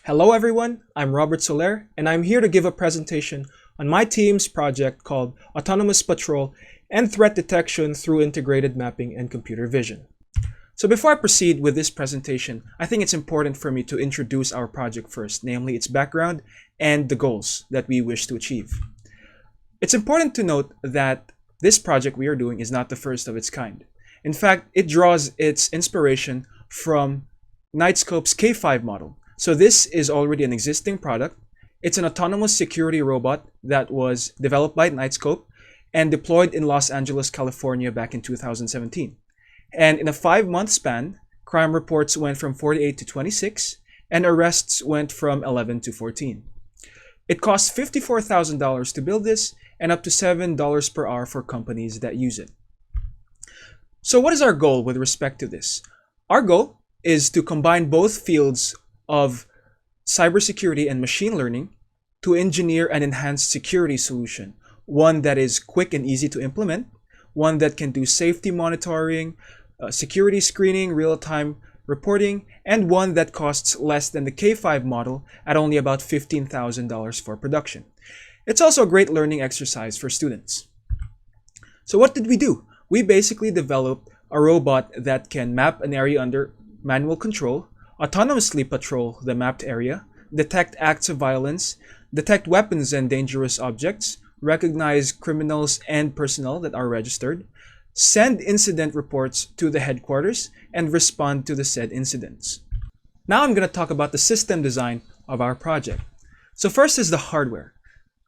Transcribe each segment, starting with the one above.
Hello everyone, I'm Robert Soler, and I'm here to give a presentation on my team's project called Autonomous Patrol and Threat Detection through Integrated Mapping and Computer Vision. So before I proceed with this presentation, I think it's important for me to introduce our project first, namely its background and the goals that we wish to achieve. It's important to note that this project we are doing is not the first of its kind. In fact, it draws its inspiration from Knightscope's K5 model. So this is already an existing product. It's an autonomous security robot that was developed by Knightscope and deployed in Los Angeles, California back in 2017. And in a 5-month span, crime reports went from 48 to 26 and arrests went from 11 to 14. It costs $54,000 to build this and up to $7 per hour for companies that use it. So what is our goal with respect to this? Our goal is to combine both fields of cybersecurity and machine learning to engineer an enhanced security solution, one that is quick and easy to implement, one that can do safety monitoring, security screening, real-time reporting, and one that costs less than the K5 model at only about $15,000 for production. It's also a great learning exercise for students. So what did we do? We basically developed a robot that can map an area under manual control, autonomously patrol the mapped area, detect acts of violence, detect weapons and dangerous objects, recognize criminals and personnel that are registered, send incident reports to the headquarters, and respond to the said incidents. Now I'm going to talk about the system design of our project. So first is the hardware.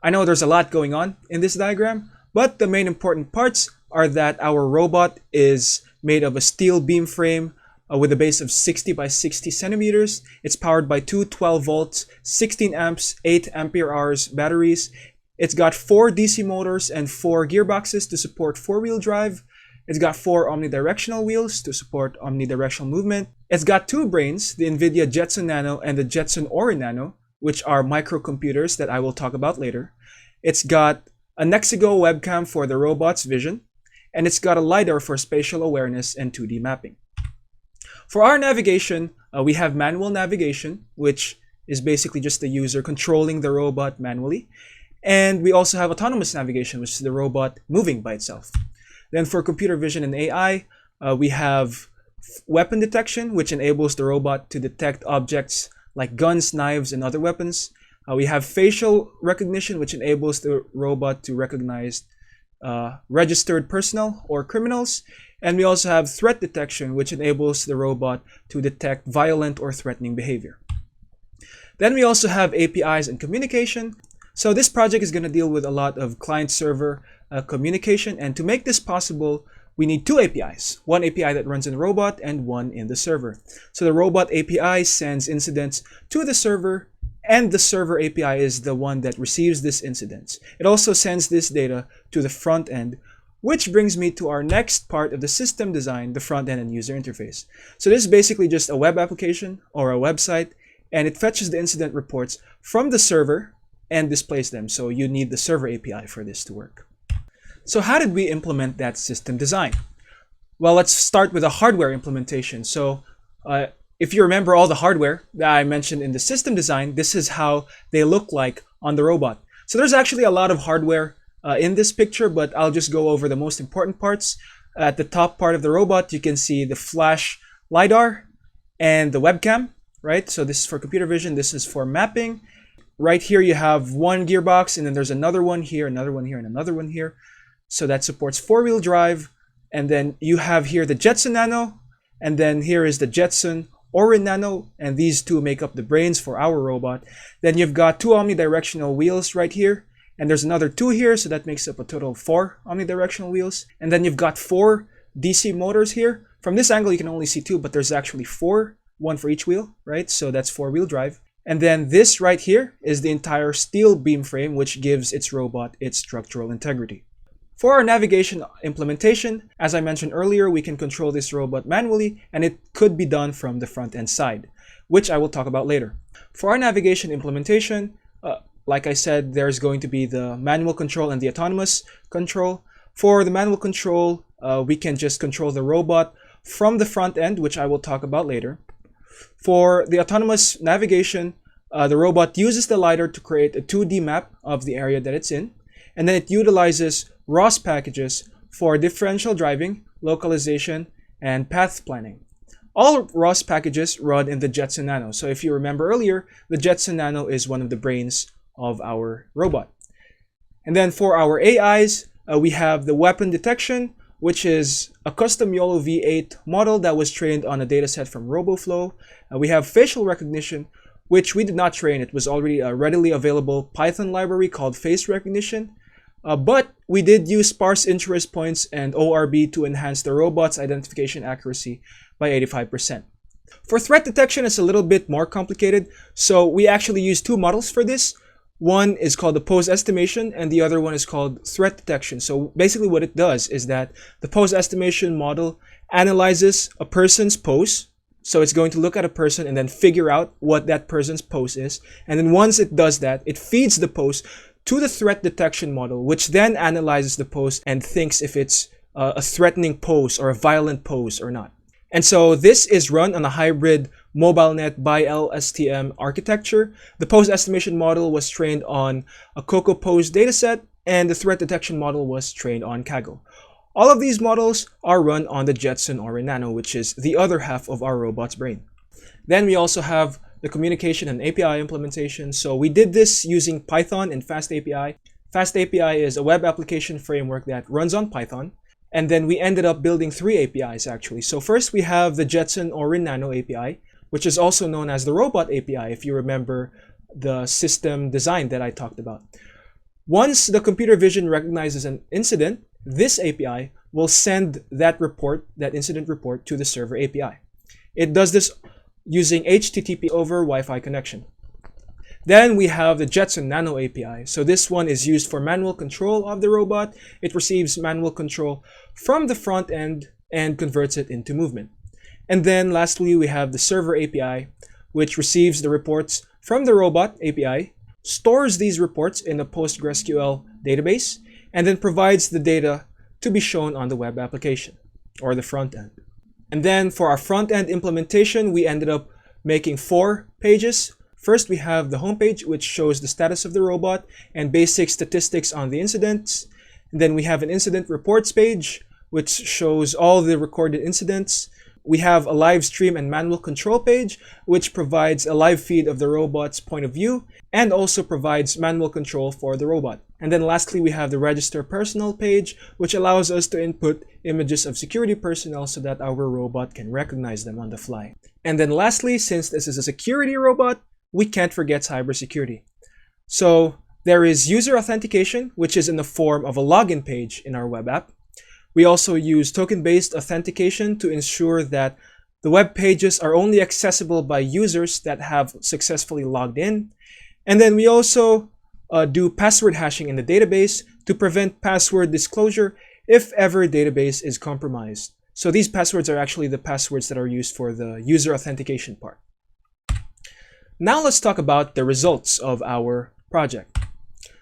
I know there's a lot going on in this diagram, but the main important parts are that our robot is made of a steel beam frame with a base of 60 by 60 centimeters. It's powered by two 12 volts, 16 amps, 8 ampere hours batteries. It's got 4 DC motors and 4 gearboxes to support 4-wheel drive. It's got 4 omnidirectional wheels to support omnidirectional movement. It's got 2 brains, the NVIDIA Jetson Nano and the Jetson Orin Nano, which are microcomputers that I will talk about later. It's got a Nexigo webcam for the robot's vision, and it's got a LiDAR for spatial awareness and 2D mapping. For our navigation, we have manual navigation, which is basically just the user controlling the robot manually. And we also have autonomous navigation, which is the robot moving by itself. Then for computer vision and AI, we have weapon detection, which enables the robot to detect objects like guns, knives, and other weapons. We have facial recognition, which enables the robot to recognize registered personnel or criminals. And we also have threat detection, which enables the robot to detect violent or threatening behavior. Then we also have APIs and communication. So this project is going to deal with a lot of client-server communication. And to make this possible, we need 2 APIs. One API that runs in the robot and one in the server. So the robot API sends incidents to the server, and the server API is the one that receives this incidents. It also sends this data to the front end, which brings me to our next part of the system design, the front end and user interface. So this is basically just a web application or a website, and it fetches the incident reports from the server and displays them. So you need the server API for this to work. So how did we implement that system design? Well, let's start with a hardware implementation. So if you remember all the hardware that I mentioned in the system design, this is how they look like on the robot. So there's actually a lot of hardware in this picture, but I'll just go over the most important parts. At the top part of the robot, you can see the flash LiDAR and the webcam, right? So this is for computer vision, this is for mapping. Right here you have one gearbox, and then there's another one here, another one here, and another one here. So that supports 4-wheel drive. And then you have here the Jetson Nano, and then here is the Jetson Orin Nano, and these 2 make up the brains for our robot. Then you've got 2 omnidirectional wheels right here. And there's another 2 here, so that makes up a total of 4 omnidirectional wheels. And then you've got 4 DC motors here. From this angle, you can only see 2, but there's actually 4, 1 for each wheel, right? So that's 4-wheel drive. And then this right here is the entire steel beam frame, which gives its robot its structural integrity. For our navigation implementation, as I mentioned earlier, we can control this robot manually, and it could be done from the front end side, which I will talk about later. For our navigation implementation, like I said, there's going to be the manual control and the autonomous control. For the manual control, we can just control the robot from the front end, which I will talk about later. For the autonomous navigation, the robot uses the LiDAR to create a 2D map of the area that it's in, and then it utilizes ROS packages for differential driving, localization, and path planning. All ROS packages run in the Jetson Nano. So if you remember earlier, the Jetson Nano is one of the brains of our robot. And then for our AIs, we have the weapon detection, which is a custom YOLO V8 model that was trained on a dataset from RoboFlow. We have facial recognition, which we did not train. It was already a readily available Python library called face recognition. But we did use sparse interest points and ORB to enhance the robot's identification accuracy by 85%. For threat detection, it's a little bit more complicated. So we actually use two models for this. One is called the pose estimation and the other one is called threat detection. So basically what it does is that the pose estimation model analyzes a person's pose. So it's going to look at a person and then figure out what that person's pose is. And then once it does that, it feeds the pose to the threat detection model, which then analyzes the pose and thinks if it's a threatening pose or a violent pose or not. And so this is run on a hybrid MobileNet by LSTM architecture. The pose estimation model was trained on a CocoaPose dataset, and the threat detection model was trained on Kaggle. All of these models are run on the Jetson Orin Nano, which is the other half of our robot's brain. Then we also have the communication and API implementation. So we did this using Python and FastAPI. FastAPI is a web application framework that runs on Python. And then we ended up building 3 APIs actually. So first we have the Jetson Orin Nano API, which is also known as the Robot API, if you remember the system design that I talked about. Once the computer vision recognizes an incident, this API will send that report, that incident report, to the server API. It does this using HTTP over Wi-Fi connection. Then we have the Jetson Nano API. So this one is used for manual control of the robot. It receives manual control from the front end and converts it into movement. And then lastly, we have the server API, which receives the reports from the robot API, stores these reports in a PostgreSQL database, and then provides the data to be shown on the web application or the front end. And then for our front end implementation, we ended up making 4 pages. First, we have the homepage, which shows the status of the robot and basic statistics on the incidents. And then we have an incident reports page, which shows all the recorded incidents. We have a live stream and manual control page, which provides a live feed of the robot's point of view and also provides manual control for the robot. And then lastly, we have the register personnel page, which allows us to input images of security personnel so that our robot can recognize them on the fly. And then lastly, since this is a security robot, we can't forget cybersecurity. So there is user authentication, which is in the form of a login page in our web app. We also use token-based authentication to ensure that the web pages are only accessible by users that have successfully logged in. And then we also do password hashing in the database to prevent password disclosure if ever a database is compromised. So these passwords are actually the passwords that are used for the user authentication part. Now let's talk about the results of our project.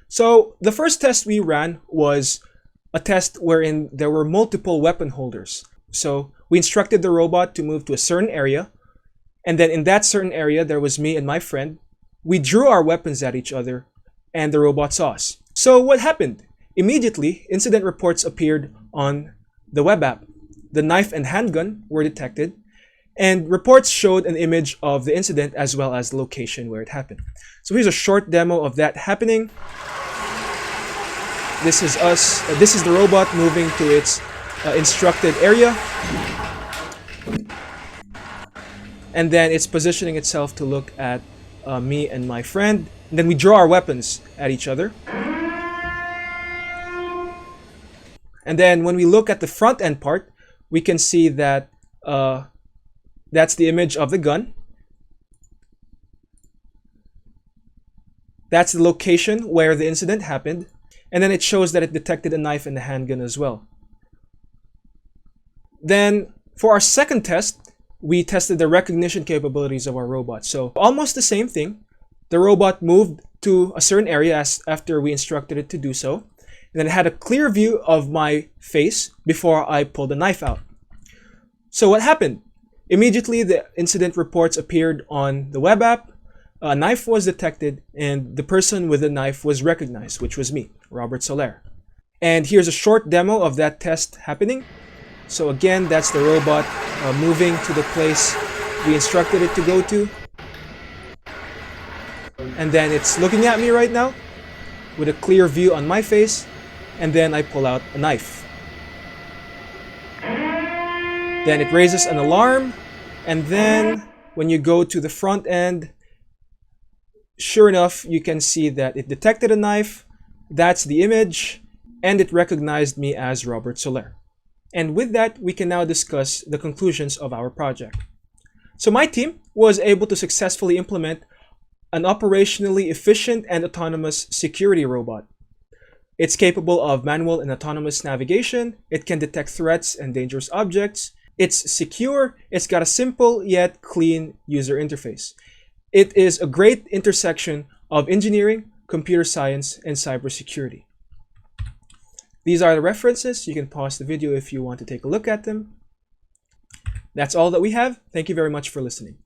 So the first test we ran was a test wherein there were multiple weapon holders. So we instructed the robot to move to a certain area, and then in that certain area there was me and my friend. We drew our weapons at each other and the robot saw us. So what happened? Immediately, incident reports appeared on the web app. The knife and handgun were detected, and reports showed an image of the incident as well as the location where it happened. So here's a short demo of that happening. This is us. This is the robot moving to its instructed area. And then it's positioning itself to look at me and my friend. And then we draw our weapons at each other. And then when we look at the front end part, we can see that that's the image of the gun. That's the location where the incident happened. And then it shows that it detected a knife and a handgun as well. Then for our second test, we tested the recognition capabilities of our robot. So almost the same thing. The robot moved to a certain area after we instructed it to do so. And then it had a clear view of my face before I pulled the knife out. So what happened? Immediately, the incident reports appeared on the web app. a knife was detected and the person with the knife was recognized, which was me, Robert Soler. And here's a short demo of that test happening. So again, that's the robot moving to the place we instructed it to go to. And then it's looking at me right now with a clear view on my face. And then I pull out a knife. Then it raises an alarm. And then when you go to the front end, sure enough, you can see that it detected a knife. That's the image. And it recognized me as Robert Soler. And with that, we can now discuss the conclusions of our project. So my team was able to successfully implement an operationally efficient and autonomous security robot. It's capable of manual and autonomous navigation. It can detect threats and dangerous objects. It's secure. It's got a simple yet clean user interface. It is a great intersection of engineering, computer science, and cybersecurity. These are the references. You can pause the video if you want to take a look at them. That's all that we have. Thank you very much for listening.